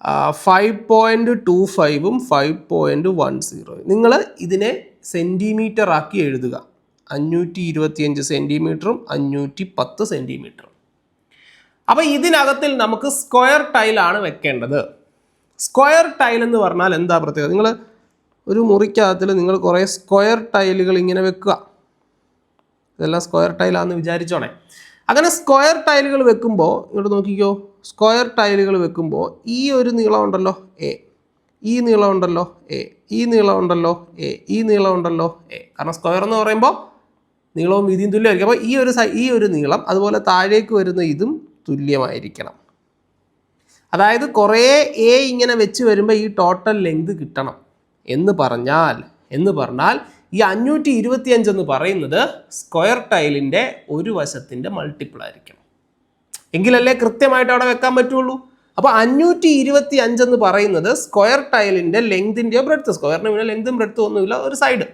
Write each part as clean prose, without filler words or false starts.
5.25ഉം 5.10. നിങ്ങൾ ഇതിനെ സെൻറ്റിമീറ്റർ ആക്കി എഴുതുക. 525 സെൻറ്റിമീറ്ററും 510 സെൻറ്റിമീറ്ററും. അപ്പോൾ ഇതിനകത്തിൽ നമുക്ക് സ്ക്വയർ ടൈലാണ് വെക്കേണ്ടത്. സ്ക്വയർ ടൈൽ എന്ന് പറഞ്ഞാൽ എന്താ പ്രത്യേകത? നിങ്ങൾ ഒരു മുറിക്കകത്തിൽ നിങ്ങൾ കുറേ സ്ക്വയർ ടൈലുകൾ ഇങ്ങനെ വെക്കുക. ഇതെല്ലാം സ്ക്വയർ ടൈലാണെന്ന് വിചാരിച്ചോണേ. അങ്ങനെ സ്ക്വയർ ടൈലുകൾ വെക്കുമ്പോൾ ഇങ്ങോട്ട് നോക്കിക്കോ. സ്ക്വയർ ടൈലുകൾ വെക്കുമ്പോൾ ഈ ഒരു നീളം ഉണ്ടല്ലോ എ, ഈ നീളം ഉണ്ടല്ലോ എ, ഈ നീളം ഉണ്ടല്ലോ എ, ഈ നീളം ഉണ്ടല്ലോ എ. കാരണം സ്ക്വയർ എന്ന് പറയുമ്പോൾ നീളവും വീതിയും തുല്യമായിരിക്കും. അപ്പോൾ ഈ ഒരു നീളം അതുപോലെ താഴേക്ക് വരുന്ന ഇതും തുല്യമായിരിക്കണം. അതായത് കുറേ എ ഇങ്ങനെ വെച്ച് വരുമ്പോൾ ഈ ടോട്ടൽ ലെങ്ത് കിട്ടണം എന്ന് പറഞ്ഞാൽ ഈ 525 എന്ന് പറയുന്നത് സ്ക്വയർ ടൈലിൻ്റെ ഒരു വശത്തിൻ്റെ മൾട്ടിപ്പിൾ ആയിരിക്കണം. എങ്കിലല്ലേ കൃത്യമായിട്ട് അവിടെ വെക്കാൻ പറ്റുള്ളൂ. അപ്പോൾ 525 എന്ന് പറയുന്നത് സ്ക്വയർ ടൈലിൻ്റെ ലെങ്തിൻ്റെയോ ബ്രെഡ്ത്ത്, സ്ക്വയറിന് പിന്നെ ലെങ്തും ബ്രെഡ്ത്തും ഒന്നുമില്ല, ഒരു സൈഡ്,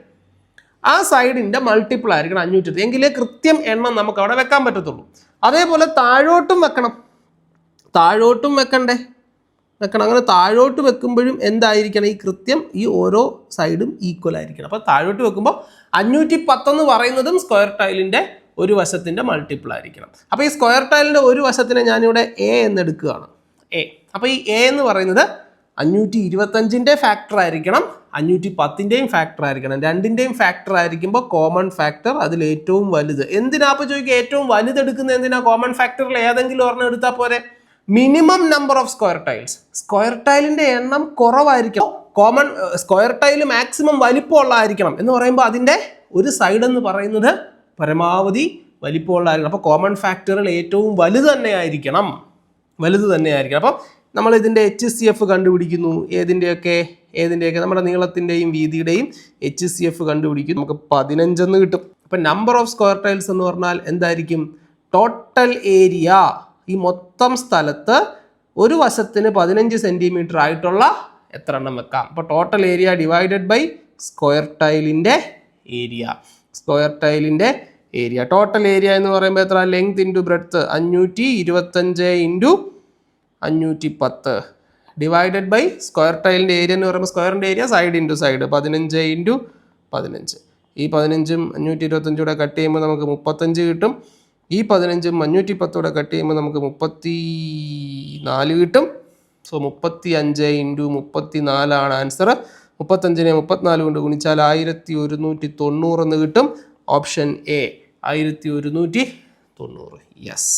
ആ സൈഡിൻ്റെ മൾട്ടിപ്പിൾ ആയിരിക്കണം 520. എങ്കിലേ കൃത്യം എണ്ണം നമുക്ക് അവിടെ വെക്കാൻ പറ്റത്തുള്ളൂ. അതേപോലെ താഴോട്ടും വെക്കണം, താഴോട്ടും വെക്കണം. അങ്ങനെ താഴോട്ട് വെക്കുമ്പോഴും എന്തായിരിക്കണം? ഈ കൃത്യം ഈ ഓരോ സൈഡും ഈക്വൽ ആയിരിക്കണം. അപ്പോൾ താഴോട്ട് വെക്കുമ്പോൾ 510 എന്ന് പറയുന്നതും സ്ക്വയർ ടൈലിൻ്റെ ഒരു വശത്തിൻ്റെ മൾട്ടിപ്പിൾ ആയിരിക്കണം. അപ്പോൾ ഈ സ്ക്വയർ ടൈലിൻ്റെ ഒരു വശത്തിനെ ഞാനിവിടെ എ എന്നെടുക്കുകയാണ്, എ. അപ്പോൾ ഈ എ എന്ന് പറയുന്നത് 525ൻ്റെ ഫാക്ടർ ആയിരിക്കണം, 510ൻ്റെയും ഫാക്ടർ ആയിരിക്കണം. രണ്ടിൻ്റെയും ഫാക്ടർ ആയിരിക്കുമ്പോൾ കോമൺ ഫാക്ടർ അതിൽ ഏറ്റവും വലുത്. എന്തിനാ അപ്പോൾ ചോദിക്കുക ഏറ്റവും വലുതെടുക്കുന്നത് എന്തിനാ? കോമൺ ഫാക്ടറിൽ ഏതെങ്കിലും ഒരെണ്ണം എടുത്താൽ പോരെ. Minimum number of square tiles, square ടൈലിൻ്റെ എണ്ണം കുറവായിരിക്കണം. കോമൺ സ്ക്വയർ ടൈൽ മാക്സിമം വലിപ്പമുള്ളതായിരിക്കണം എന്ന് പറയുമ്പോൾ അതിൻ്റെ ഒരു സൈഡ് എന്ന് പറയുന്നത് പരമാവധി വലിപ്പമുള്ളതായിരിക്കണം. അപ്പോൾ കോമൺ ഫാക്ടറിൽ ഏറ്റവും വലുത് തന്നെ ആയിരിക്കണം. അപ്പം നമ്മൾ ഇതിൻ്റെ HCF കണ്ടുപിടിക്കുന്നു. ഏതിൻ്റെയൊക്കെ നമ്മുടെ നീളത്തിൻ്റെയും വീതിയുടെയും HCF കണ്ടുപിടിക്കുന്നു. നമുക്ക് 15 എന്ന് കിട്ടും. അപ്പം നമ്പർ ഓഫ് സ്ക്വയർ ടൈൽസ് എന്ന് പറഞ്ഞാൽ എന്തായിരിക്കും? ടോട്ടൽ ഏരിയ, ഈ മൊത്തം സ്ഥലത്ത് ഒരു വശത്തിന് 15 സെൻറ്റിമീറ്റർ ആയിട്ടുള്ള എത്ര എണ്ണം വെക്കാം. അപ്പോൾ total area divided by square ടൈലിൻ്റെ ഏരിയ. ടോട്ടൽ ഏരിയ എന്ന് പറയുമ്പോൾ എത്ര? Length into breadth, 525 into 510 divided by square ടൈലിൻ്റെ ഏരിയ എന്ന് പറയുമ്പോൾ സ്ക്വയറിൻ്റെ area side into side, 15 into 15. ഈ 15ഉം 525 കൂടെ കട്ട് ചെയ്യുമ്പോൾ നമുക്ക് 35 കിട്ടും. ഈ 15ഉം 510 കൂടെ കട്ട് ചെയ്യുമ്പോൾ നമുക്ക് 34 കിട്ടും. സോ 35 ഇൻറ്റു 34 ആണ് ആൻസർ. 35നെ 34 കൊണ്ട് ഗുണിച്ചാൽ 1190 എന്ന് കിട്ടും. Option A 1190. യെസ്.